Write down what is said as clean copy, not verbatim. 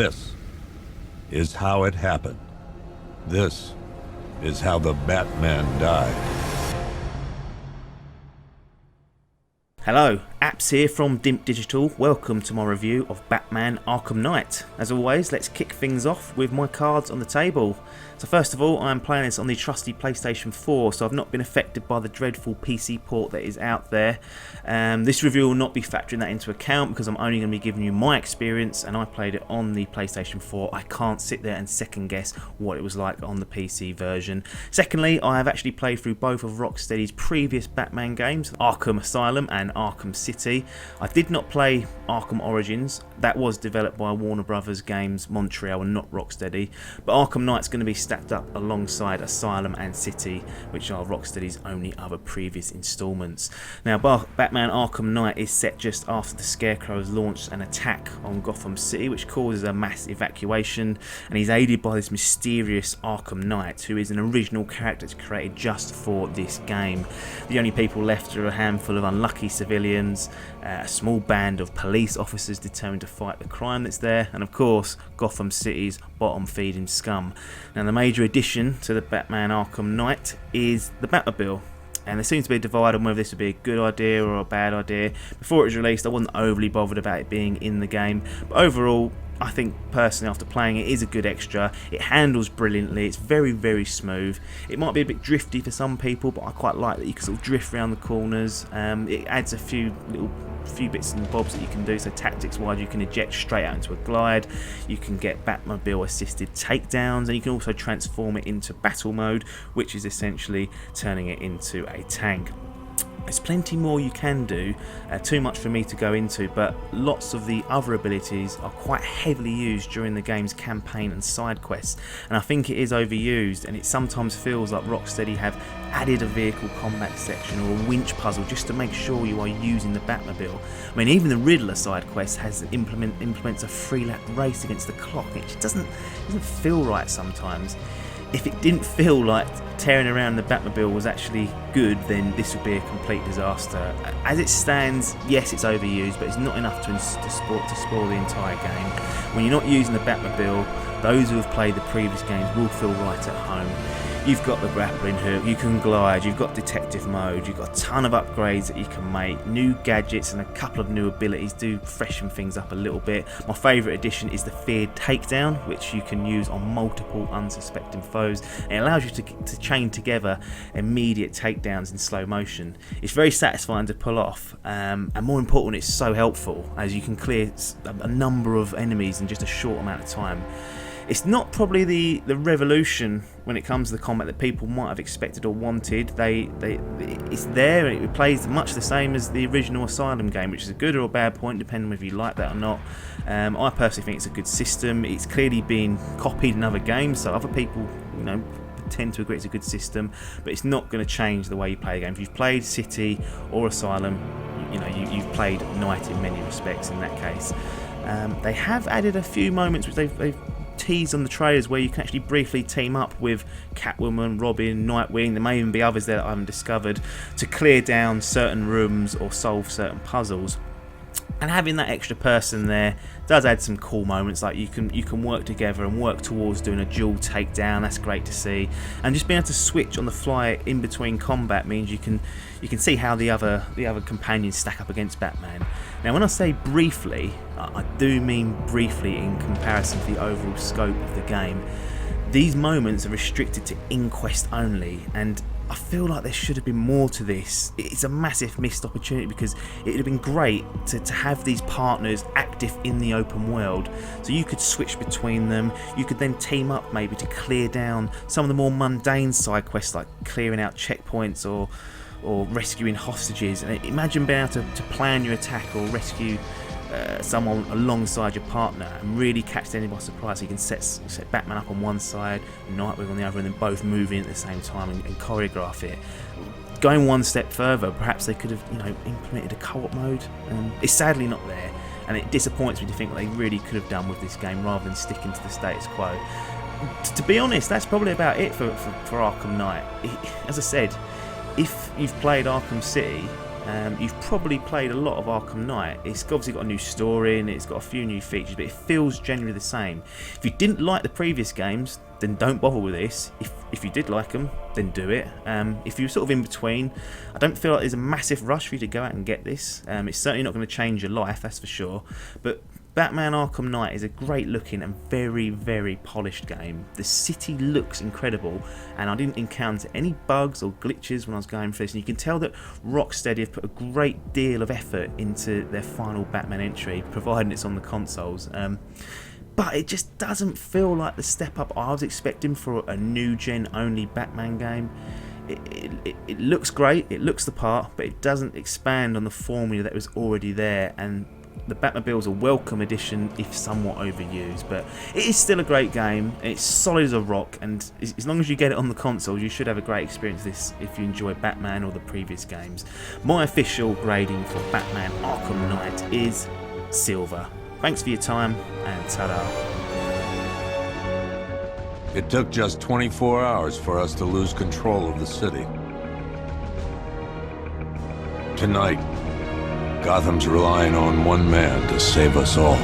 This is how it happened. This is how the Batman died. Hello, Apps here from Dimp Digital. Welcome to my review of Batman Arkham Knight. As always, let's kick things off with my cards on the table. So first of all, I'm playing this on the trusty PlayStation 4, so I've not been affected by the dreadful PC port that is out there. This review will not be factoring that into account because I'm only going to be giving you my experience, and I played it on the PlayStation 4. I can't sit there and second guess what it was like on the PC version. Secondly, I have actually played through both of Rocksteady's previous Batman games, Arkham Asylum and Arkham City. I did not play Arkham Origins. That was developed by Warner Brothers Games Montreal and not Rocksteady. But Arkham Knight's going to be stacked up alongside Asylum and City, which are Rocksteady's only other previous installments. Now, Batman Arkham Knight is set just after the Scarecrow has launched an attack on Gotham City, which causes a mass evacuation, and he's aided by this mysterious Arkham Knight, who is an original character created just for this game. The only people left are a handful of unlucky civilians, a small band of police officers determined to fight the crime that's there, and of course Gotham City's bottom-feeding scum. Now, the major addition to the Batman Arkham Knight is the Batmobile, and there seems to be a divide on whether this would be a good idea or a bad idea. Before it was released, I wasn't overly bothered about it being in the game, but overall I think personally after playing it is a good extra. It handles brilliantly, it's very, very smooth. It might be a bit drifty for some people, but I quite like that you can sort of drift around the corners. It adds a few bits and bobs that you can do. So tactics wise, you can eject straight out into a glide, you can get Batmobile assisted takedowns, and you can also transform it into battle mode, which is essentially turning it into a tank. There's plenty more you can do, too much for me to go into, but lots of the other abilities are quite heavily used during the game's campaign and side quests, and I think it is overused, and it sometimes feels like Rocksteady have added a vehicle combat section or a winch puzzle just to make sure you are using the Batmobile. I mean, even the Riddler side quest implements a 3-lap race against the clock. It just doesn't feel right sometimes. If it didn't feel like tearing around the Batmobile was actually good, then this would be a complete disaster. As it stands, yes, it's overused, but it's not enough to spoil the entire game. When you're not using the Batmobile, those who have played the previous games will feel right at home. You've got the grappling hook, you can glide, you've got detective mode, you've got a ton of upgrades that you can make, new gadgets and a couple of new abilities do freshen things up a little bit. My favourite addition is the feared takedown, which you can use on multiple unsuspecting foes, and it allows you to chain together immediate takedowns in slow motion. It's very satisfying to pull off, and more important, it's so helpful as you can clear a number of enemies in just a short amount of time. It's not probably the revolution when it comes to the combat that people might have expected or wanted. It's there, and it plays much the same as the original Asylum game, which is a good or a bad point depending on whether you like that or not. I personally think it's a good system. It's clearly been copied in other games, so other people, tend to agree it's a good system, but it's not going to change the way you play the game. If you've played City or Asylum, you've played Knight in many respects in that case. They have added a few moments which they've teased on the trailers where you can actually briefly team up with Catwoman, Robin, Nightwing. There may even be others there that I haven't discovered, to clear down certain rooms or solve certain puzzles. And having that extra person there does add some cool moments, like you can work together and work towards doing a dual takedown. That's great to see. And just being able to switch on the fly in between combat means you can see how the other companions stack up against Batman. Now, when I say briefly, I do mean briefly in comparison to the overall scope of the game. These moments are restricted to inquest only, and I feel like there should have been more to this. It's a massive missed opportunity because it would have been great to have these partners active in the open world, so you could switch between them. You could then team up maybe to clear down some of the more mundane side quests, like clearing out checkpoints or rescuing hostages. And imagine being able to plan your attack or rescue someone alongside your partner and really catch them by surprise. So you can set Batman up on one side, Nightwing on the other, and then both move in at the same time and choreograph it. Going one step further, perhaps they could have implemented a co-op mode. It's sadly not there, and it disappoints me to think what they really could have done with this game rather than sticking to the status quo. To be honest, that's probably about it for Arkham Knight. As I said, if you've played Arkham City, you've probably played a lot of Arkham Knight. It's obviously got a new story and it's got a few new features, but it feels generally the same. If you didn't like the previous games, then don't bother with this. If you did like them, then do it. If you're sort of in between, I don't feel like there's a massive rush for you to go out and get this. It's certainly not going to change your life, that's for sure. But Batman Arkham Knight is a great looking and very, very polished game. The city looks incredible, and I didn't encounter any bugs or glitches when I was going through this, and you can tell that Rocksteady have put a great deal of effort into their final Batman entry, providing it's on the consoles. But it just doesn't feel like the step up I was expecting for a new gen only Batman game. It looks great, it looks the part, but it doesn't expand on the formula that was already there, and the Batmobile's a welcome addition if somewhat overused, but it is still a great game. It's solid as a rock, and as long as you get it on the consoles, you should have a great experience with this if you enjoy Batman or the previous games. My official grading for Batman Arkham Knight is silver. Thanks for your time, and ta-da. It took just 24 hours for us to lose control of the city. Tonight, Gotham's relying on one man to save us all.